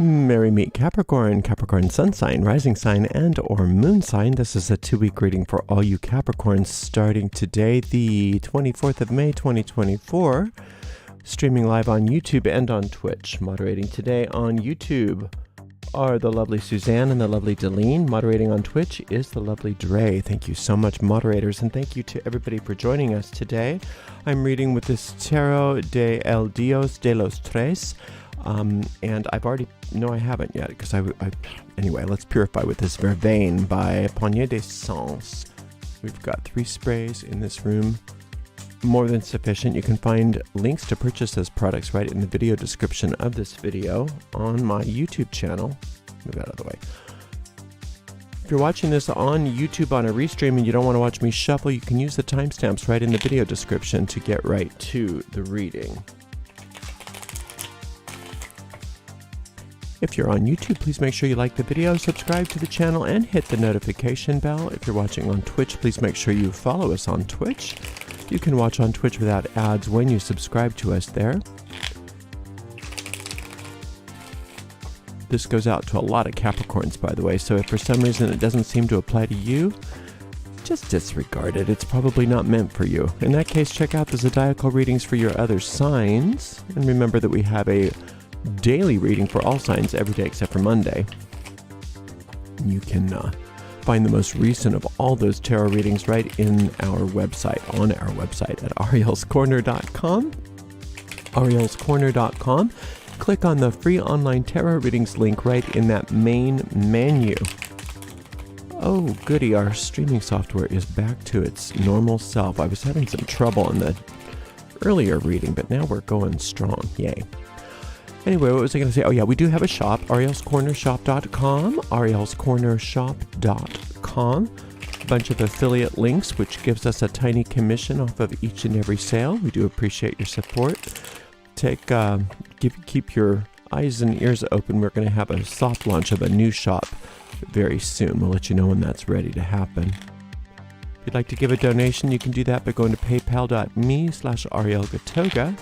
Merry meet Capricorn, Capricorn sun sign, rising sign, and or moon sign. This is a 2-week reading for all you Capricorns starting today, the 24th of May, 2024. Streaming live on YouTube and on Twitch. Moderating today on YouTube are the lovely Suzanne and the lovely Deline. Moderating on Twitch is the lovely Dre. Thank you so much, moderators, and thank you to everybody for joining us today. I'm reading with this Tarot de El Dios de los Tres. And I've already, no I haven't yet, because anyway, let's purify with this Vervain by Poignée de Sens. We've got 3 sprays in this room, more than sufficient. You can find links to purchase those products right in the video description of this video on my YouTube channel. Move that out of the way. If you're watching this on YouTube on a restream and you don't want to watch me shuffle, you can use the timestamps right in the video description to get right to the reading. If you're on YouTube, please make sure you like the video, subscribe to the channel, and hit the notification bell. If you're watching on Twitch, please make sure you follow us on Twitch. You can watch on Twitch without ads when you subscribe to us there. This goes out to a lot of Capricorns, by the way, so if for some reason it doesn't seem to apply to you, just disregard it. It's probably not meant for you. In that case, check out the zodiacal readings for your other signs. And remember that we have a daily reading for all signs every day except for Monday. You can find the most recent of all those tarot readings right in our website, on our website at arielscorner.com. arielscorner.com. Click on the free online tarot readings link right in that main menu. Oh goody, our streaming software is back to its normal self. I was having some trouble in the earlier reading, but now we're going strong. Yay. Anyway, what was I going to say? Oh yeah, we do have a shop, arielscornershop.com, arielscornershop.com. A bunch of affiliate links, which gives us a tiny commission off of each and every sale. We do appreciate your support. Keep your eyes and ears open. We're going to have a soft launch of a new shop very soon. We'll let you know when that's ready to happen. If you'd like to give a donation, you can do that by going to paypal.me/arielgatoga.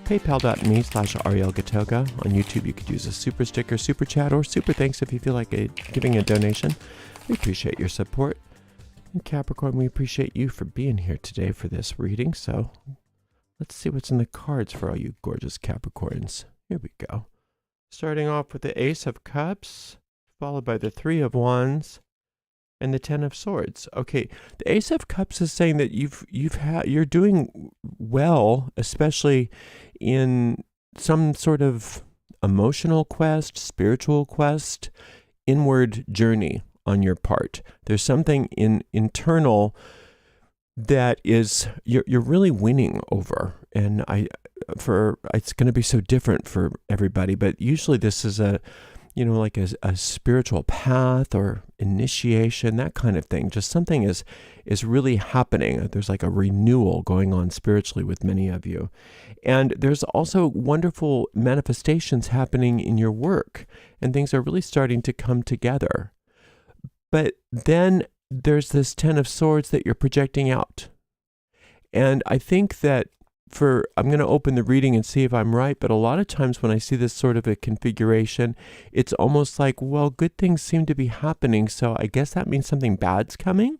paypal.me/arielgatoga. On YouTube, you could use a super sticker, super chat, or super thanks if you feel like giving a donation. We appreciate your support. And Capricorn, we appreciate you for being here today for this reading. So let's see what's in the cards for all you gorgeous Capricorns. Here we go. Starting off with the Ace of Cups, followed by the 3 of Wands, and the 10 of Swords. Okay, the Ace of Cups is saying that you're doing well, especially in some sort of emotional quest, spiritual quest, inward journey on your part. There's something internal that is you're really winning over, and it's going to be so different for everybody. But usually this is like a spiritual path or initiation, that kind of thing. Just something is really happening. There's like a renewal going on spiritually with many of you. And there's also wonderful manifestations happening in your work, and things are really starting to come together. But then there's this 10 of Swords that you're projecting out. And I think that I'm going to open the reading and see if I'm right, but a lot of times when I see this sort of a configuration, it's almost like, well, good things seem to be happening, so I guess that means something bad's coming?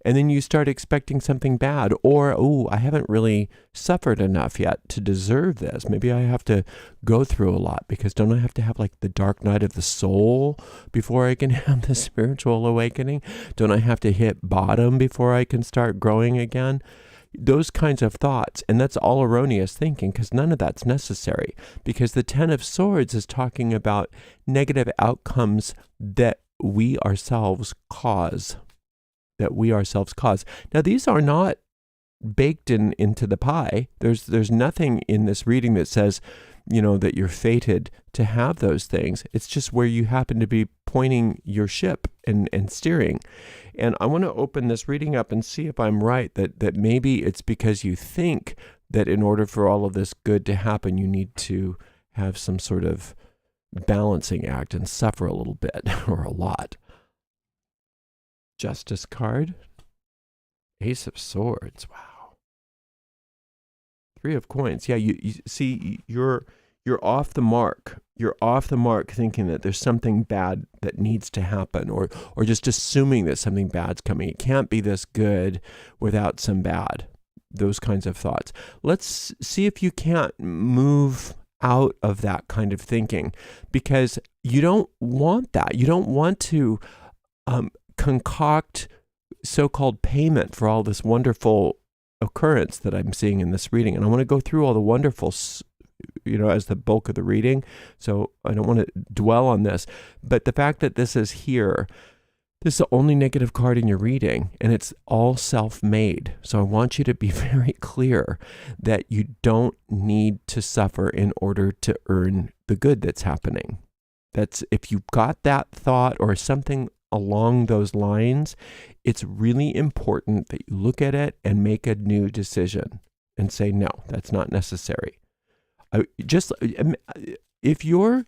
And then you start expecting something bad, or, I haven't really suffered enough yet to deserve this. Maybe I have to go through a lot, because don't I have to have like the dark night of the soul before I can have the spiritual awakening? Don't I have to hit bottom before I can start growing again? Those kinds of thoughts, and that's all erroneous thinking, because none of that's necessary, because the 10 of Swords is talking about negative outcomes that we ourselves cause. Now, these are not baked into the pie. There's nothing in this reading that says, that you're fated to have those things. It's just where you happen to be pointing your ship and steering. And I want to open this reading up and see if I'm right, that maybe it's because you think that in order for all of this good to happen, you need to have some sort of balancing act and suffer a little bit or a lot. Justice card. Ace of Swords. Wow. 3 of Coins. Yeah, you see, you're you're off the mark. You're off the mark thinking that there's something bad that needs to happen, or just assuming that something bad's coming. It can't be this good without some bad. Those kinds of thoughts. Let's see if you can't move out of that kind of thinking, because you don't want that. You don't want to concoct so-called payment for all this wonderful occurrence that I'm seeing in this reading. And I want to go through all the wonderful, as the bulk of the reading. So I don't want to dwell on this, but the fact that this is here, this is the only negative card in your reading, and it's all self-made. So I want you to be very clear that you don't need to suffer in order to earn the good that's happening. That's, if you've got that thought or something along those lines, it's really important that you look at it and make a new decision and say, no, that's not necessary. If your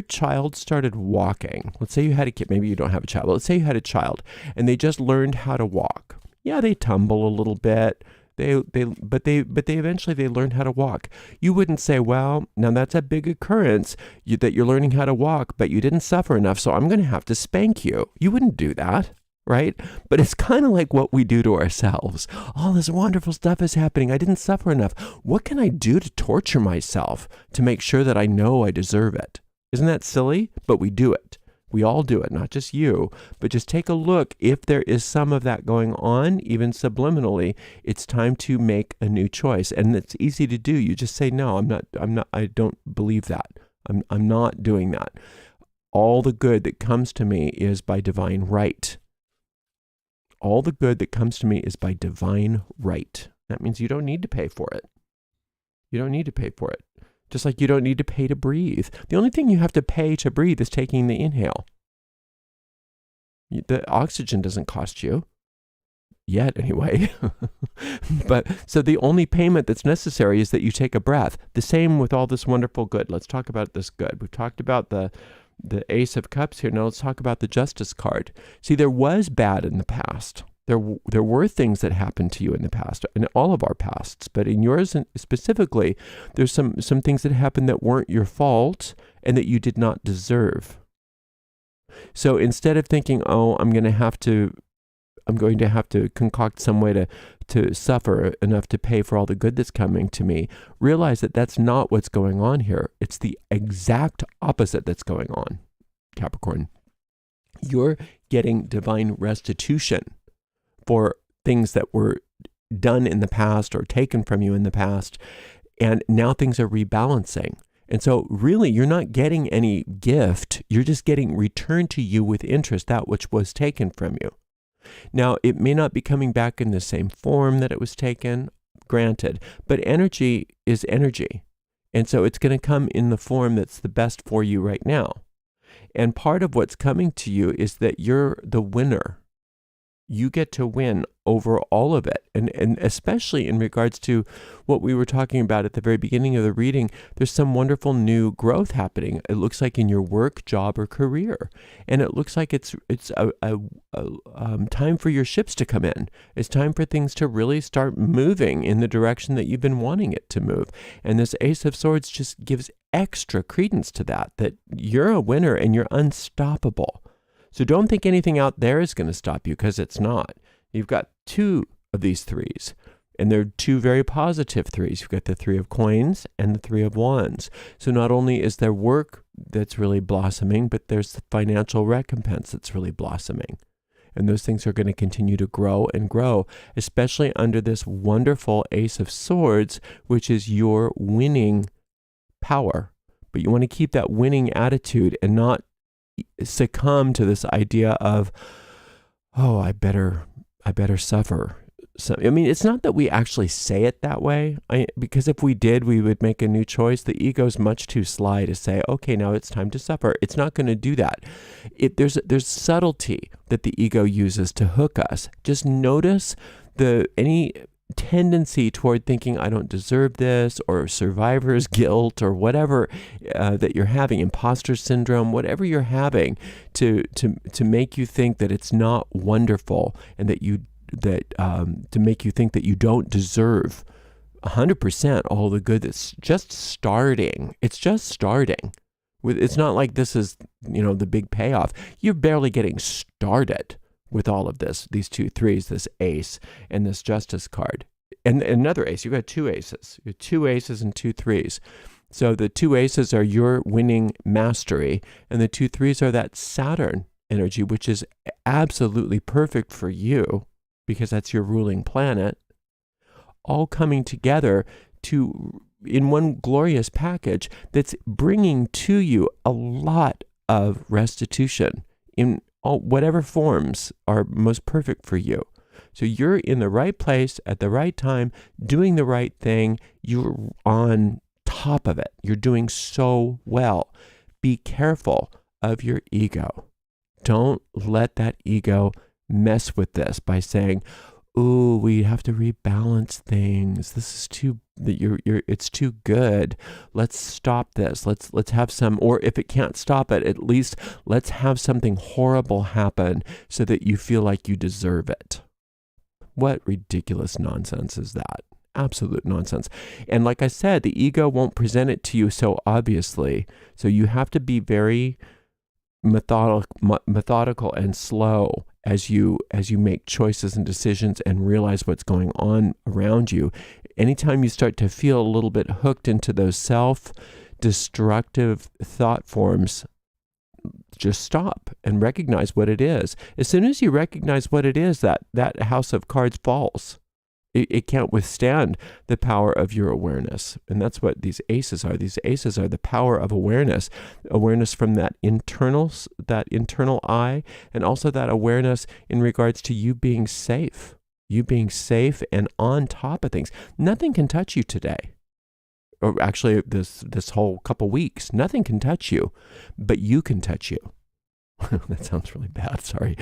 child started walking, let's say you had a kid, maybe you don't have a child, but let's say you had a child and they just learned how to walk. Yeah, they tumble a little bit. But they eventually learn how to walk. You wouldn't say, well, now that's a big occurrence that you're learning how to walk, but you didn't suffer enough, so I'm going to have to spank you. You wouldn't do that, right? But it's kind of like what we do to ourselves. All this wonderful stuff is happening. I didn't suffer enough. What can I do to torture myself to make sure that I know I deserve it? Isn't that silly? But we do it. We all do it, not just you, but just take a look. If there is some of that going on, even subliminally, it's time to make a new choice. And it's easy to do. You just say, no, I don't believe that. I'm not doing that. All the good that comes to me is by divine right. All the good that comes to me is by divine right. That means you don't need to pay for it. You don't need to pay for it. Just like you don't need to pay to breathe. The only thing you have to pay to breathe is taking the inhale. The oxygen doesn't cost you. Yet, anyway. But so the only payment that's necessary is that you take a breath. The same with all this wonderful good. Let's talk about this good. We've talked about the Ace of Cups here. Now let's talk about the Justice card. See, there was bad in the past. There were things that happened to you in the past, in all of our pasts, but in yours specifically, there's some things that happened that weren't your fault and that you did not deserve. So instead of thinking, oh, I'm going to have to concoct some way to suffer enough to pay for all the good that's coming to me, realize that that's not what's going on here. It's the exact opposite that's going on, Capricorn. You're getting divine restitution for things that were done in the past or taken from you in the past, and now things are rebalancing. And so really, you're not getting any gift. You're just getting returned to you with interest that which was taken from you. Now, it may not be coming back in the same form that it was taken, granted, but energy is energy. And so it's going to come in the form that's the best for you right now. And part of what's coming to you is that you're the winner. You get to win over all of it. And especially in regards to what we were talking about at the very beginning of the reading, there's some wonderful new growth happening. It looks like in your work, job, or career. And it looks like it's a time for your ships to come in. It's time for things to really start moving in the direction that you've been wanting it to move. And this Ace of Swords just gives extra credence to that you're a winner and you're unstoppable. So don't think anything out there is going to stop you, because it's not. You've got two of these threes, and they're two very positive threes. You've got the Three of Coins and the Three of Wands. So not only is there work that's really blossoming, but there's the financial recompense that's really blossoming. And those things are going to continue to grow and grow, especially under this wonderful Ace of Swords, which is your winning power. But you want to keep that winning attitude and not succumb to this idea of, oh, I better suffer. So, I mean, it's not that we actually say it that way, because if we did, we would make a new choice. The ego's much too sly to say, okay, now it's time to suffer. It's not going to do that. There's subtlety that the ego uses to hook us. Just notice any tendency toward thinking I don't deserve this, or survivor's guilt, or whatever that you're having, imposter syndrome, whatever you're having, to make you think that it's not wonderful, and to make you think that you don't deserve 100% all the good that's just starting. It's just starting. It's not like this is, the big payoff. You're barely getting started with all of this, these 2 3s, this ace and this justice card. And another ace, you've got 2 aces. You have 2 aces and 2 3s. So the 2 aces are your winning mastery, and the 2 3s are that Saturn energy, which is absolutely perfect for you because that's your ruling planet, all coming together in one glorious package that's bringing to you a lot of restitution in whatever forms are most perfect for you. So you're in the right place at the right time, doing the right thing. You're on top of it. You're doing so well. Be careful of your ego. Don't let that ego mess with this by saying, "Ooh, we have to rebalance things. This is it's too good. Let's stop this. Let's have some, or if it can't stop it, at least let's have something horrible happen so that you feel like you deserve it." What ridiculous nonsense is that? Absolute nonsense. And like I said, the ego won't present it to you so obviously. So you have to be very methodical and slow as you make choices and decisions and realize what's going on around you. Anytime you start to feel a little bit hooked into those self-destructive thought forms, just stop and recognize what it is. As soon as you recognize what it is, that house of cards falls. It can't withstand the power of your awareness. And that's what these aces are. These aces are the power of awareness from that internal eye, and also that awareness in regards to you being safe and on top of things. Nothing can touch you today. Or actually this whole couple weeks, nothing can touch you, but you can touch you. That sounds really bad, sorry.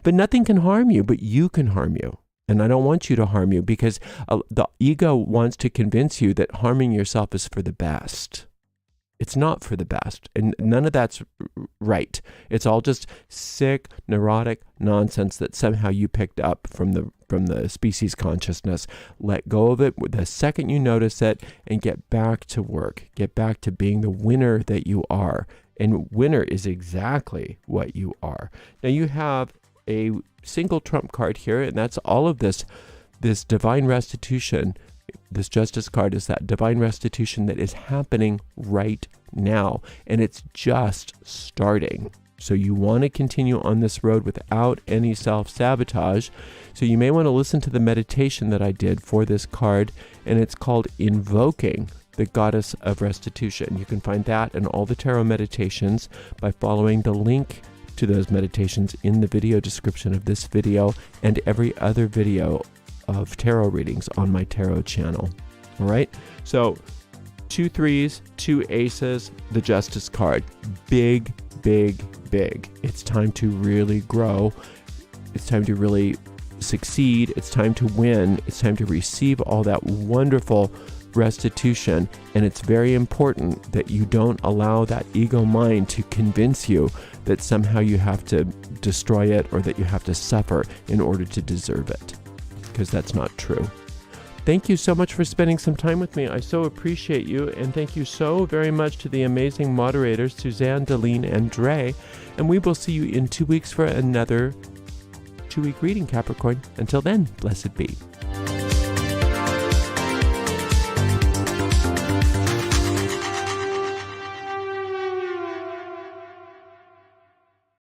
But nothing can harm you, but you can harm you. And I don't want you to harm you because the ego wants to convince you that harming yourself is for the best. It's not for the best. And none of that's right. It's all just sick, neurotic nonsense that somehow you picked up from the species consciousness. Let go of it the second you notice it and get back to work. Get back to being the winner that you are. And winner is exactly what you are. Now you have a single trump card here, and that's all of this divine restitution. This justice card is that divine restitution that is happening right now, and it's just starting. So you want to continue on this road without any self-sabotage. So you may want to listen to the meditation that I did for this card, and it's called Invoking the Goddess of Restitution. You can find that and all the tarot meditations by following the link to those meditations in the video description of this video and every other video of tarot readings on my tarot channel. All right, so 2 3s, 2 aces, the Justice card. Big, big, big. It's time to really grow. It's time to really succeed. It's time to win. It's time to receive all that wonderful restitution. And it's very important that you don't allow that ego mind to convince you that somehow you have to destroy it or that you have to suffer in order to deserve it, because that's not true. Thank you so much for spending some time with me. I so appreciate you, and thank you so very much to the amazing moderators, Suzanne, Deline, and Dre. And we will see you in 2 weeks for another 2-week reading, Capricorn. Until then, blessed be.